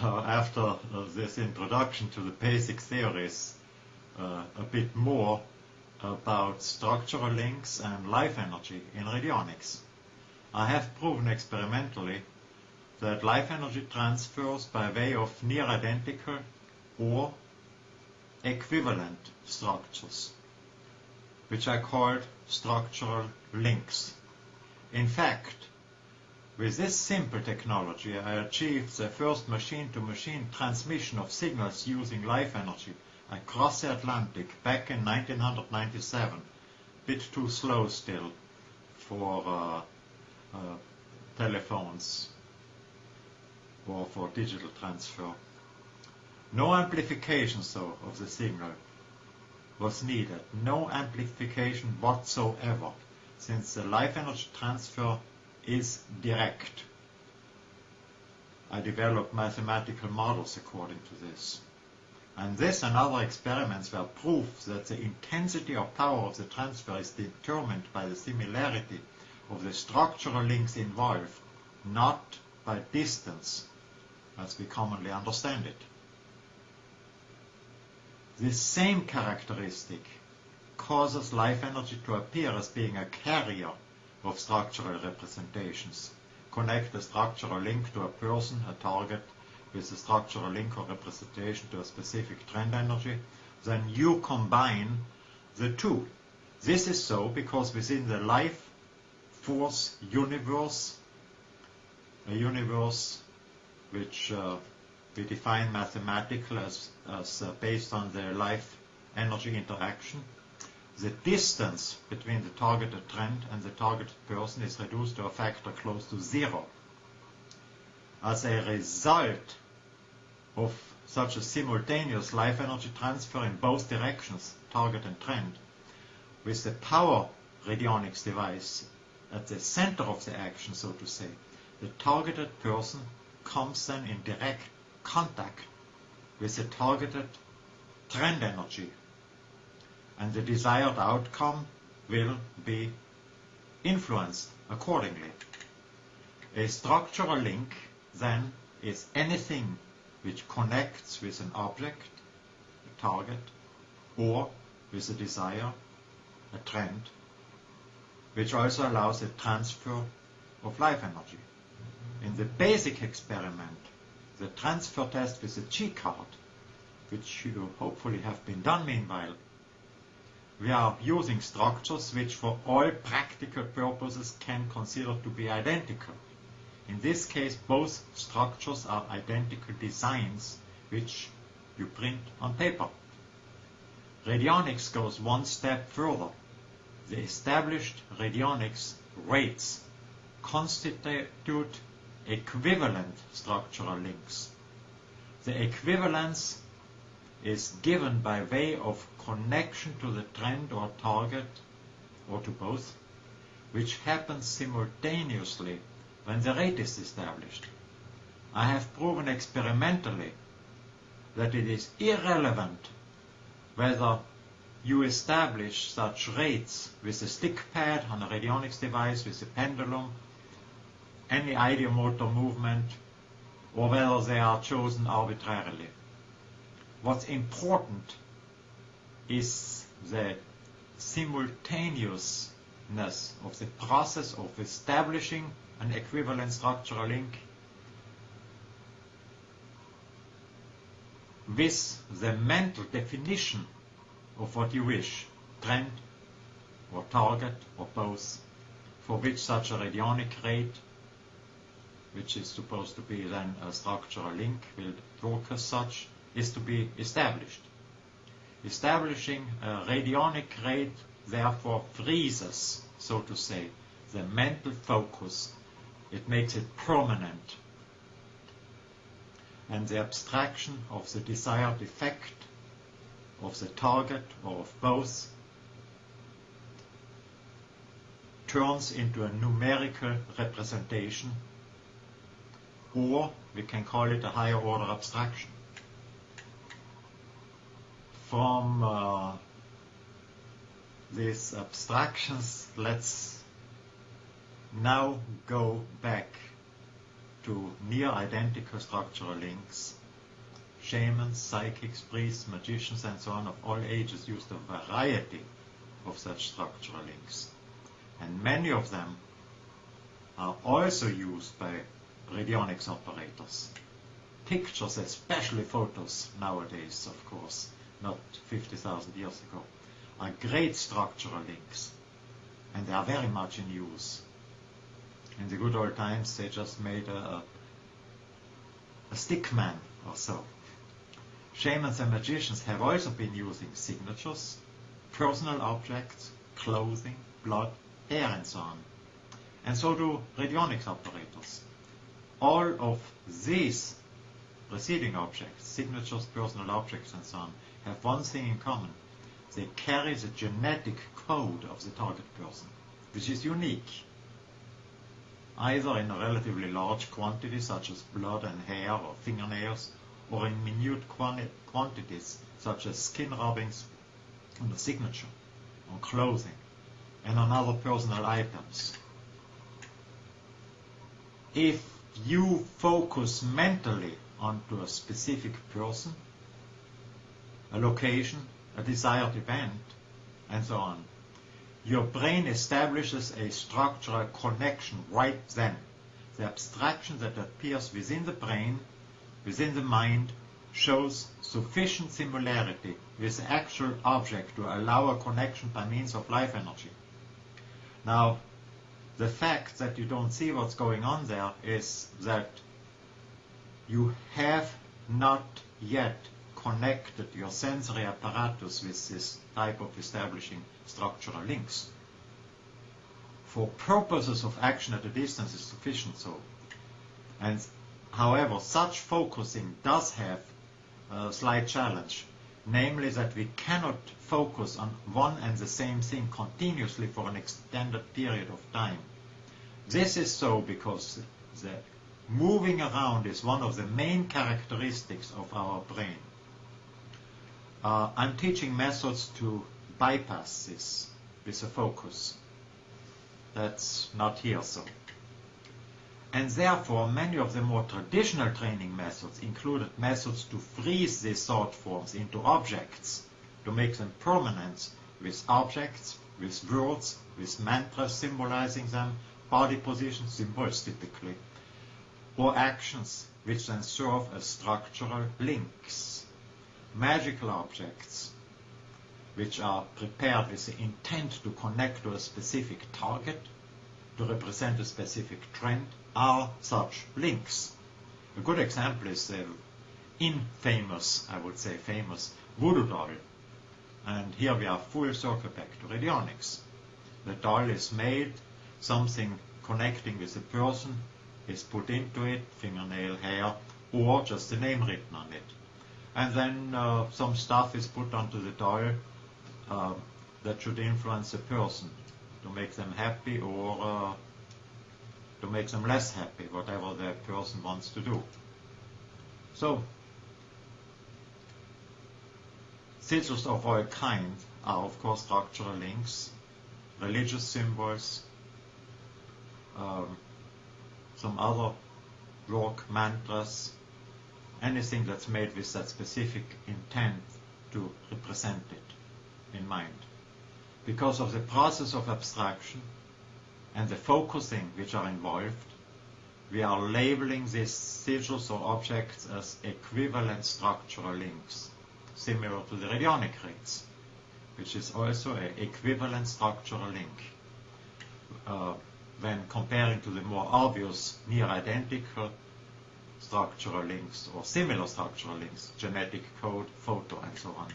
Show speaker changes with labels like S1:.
S1: after this introduction to the basic theories, a bit more about structural links and life energy in radionics. I have proven experimentally that life energy transfers by way of near identical or equivalent structures, which are called structural links. In fact, with this simple technology, I achieved the first machine-to-machine transmission of signals using life energy across the Atlantic back in 1997. Bit too slow still for telephones or for digital transfer. No amplification, though, of the signal was needed. No amplification whatsoever, since the life energy transfer is direct. I developed mathematical models according to this. And this and other experiments were proof that the intensity or power of the transfer is determined by the similarity of the structural links involved, not by distance, as we commonly understand it. This same characteristic causes life energy to appear as being a carrier of structural representations. Connect a structural link to a person, a target, with a structural link or representation to a specific trend energy, then you combine the two. This is so because within the life force universe, a universe which we define mathematically as based on the life energy interaction, the distance between the targeted trend and the targeted person is reduced to a factor close to 0. As a result of such a simultaneous life energy transfer in both directions, target and trend, with the power radionics device at the center of the action, so to say, the targeted person comes then in direct contact with the targeted trend energy, and the desired outcome will be influenced accordingly. A structural link then is anything which connects with an object, a target, or with a desire, a trend, which also allows a transfer of life energy. In the basic experiment, the transfer test with a G-card, which you hopefully have been done meanwhile, we are using structures which for all practical purposes can consider to be identical. In this case, both structures are identical designs which you print on paper. Radionics goes one step further. The established radionics rates constitute equivalent structural links. The equivalence is given by way of connection to the trend or target, or to both, which happens simultaneously when the rate is established. I have proven experimentally that it is irrelevant whether you establish such rates with a stick pad on a radionics device, with a pendulum, any ideomotor movement, or whether they are chosen arbitrarily. What's important is the simultaneousness of the process of establishing an equivalent structural link with the mental definition of what you wish, trend or target or both, for which such a radionic rate, which is supposed to be then a structural link, will work as such, is to be established. Establishing a radionic rate therefore freezes, so to say, the mental focus. It makes it permanent. And the abstraction of the desired effect, of the target or of both, turns into a numerical representation, or we can call it a higher order abstraction. From these abstractions, let's now go back to near identical structural links. Shamans, psychics, priests, magicians, and so on of all ages used a variety of such structural links. And many of them are also used by radionics operators. Pictures, especially photos nowadays, of course, not 50,000 years ago, are great structural links, and they are very much in use. In the good old times, they just made a stick man or so. Shamans and magicians have also been using signatures, personal objects, clothing, blood, hair, and so on. And so do radionics operators. All of these preceding objects, signatures, personal objects, and so on, have one thing in common. They carry the genetic code of the target person, which is unique, either in a relatively large quantity, such as blood and hair or fingernails, or in minute quantities, such as skin rubbings on the signature, on clothing, and on other personal items. If you focus mentally onto a specific person, a location, a desired event, and so on, your brain establishes a structural connection right then. The abstraction that appears within the brain, within the mind, shows sufficient similarity with the actual object to allow a connection by means of life energy. Now, the fact that you don't see what's going on there is that you have not yet connected your sensory apparatus with this type of establishing structural links. For purposes of action at a distance is sufficient so. And however, such focusing does have a slight challenge, namely that we cannot focus on one and the same thing continuously for an extended period of time. This is so because the moving around is one of the main characteristics of our brain. I'm teaching methods to bypass this with a focus. That's not here so. And therefore, many of the more traditional training methods included methods to freeze these thought forms into objects, to make them permanent with objects, with words, with mantras symbolizing them, body positions, symbols typically, or actions which then serve as structural links. Magical objects, which are prepared with the intent to connect to a specific target, to represent a specific trend, are such links. A good example is the infamous, I would say famous, voodoo doll. And here we are full circle back to radionics. The doll is made, something connecting with a person is put into it, fingernail, hair, or just the name written on it. And then some stuff is put onto the doll that should influence the person to make them happy or to make them less happy, whatever the person wants to do. So, sigils of all kinds are of course structural links, religious symbols, some other work, mantras, anything that's made with that specific intent to represent it in mind. Because of the process of abstraction and the focusing which are involved, we are labeling these sigils or objects as equivalent structural links, similar to the radionic rates, which is also an equivalent structural link. When comparing to the more obvious near identical structural links or similar structural links, genetic code, photo, and so on.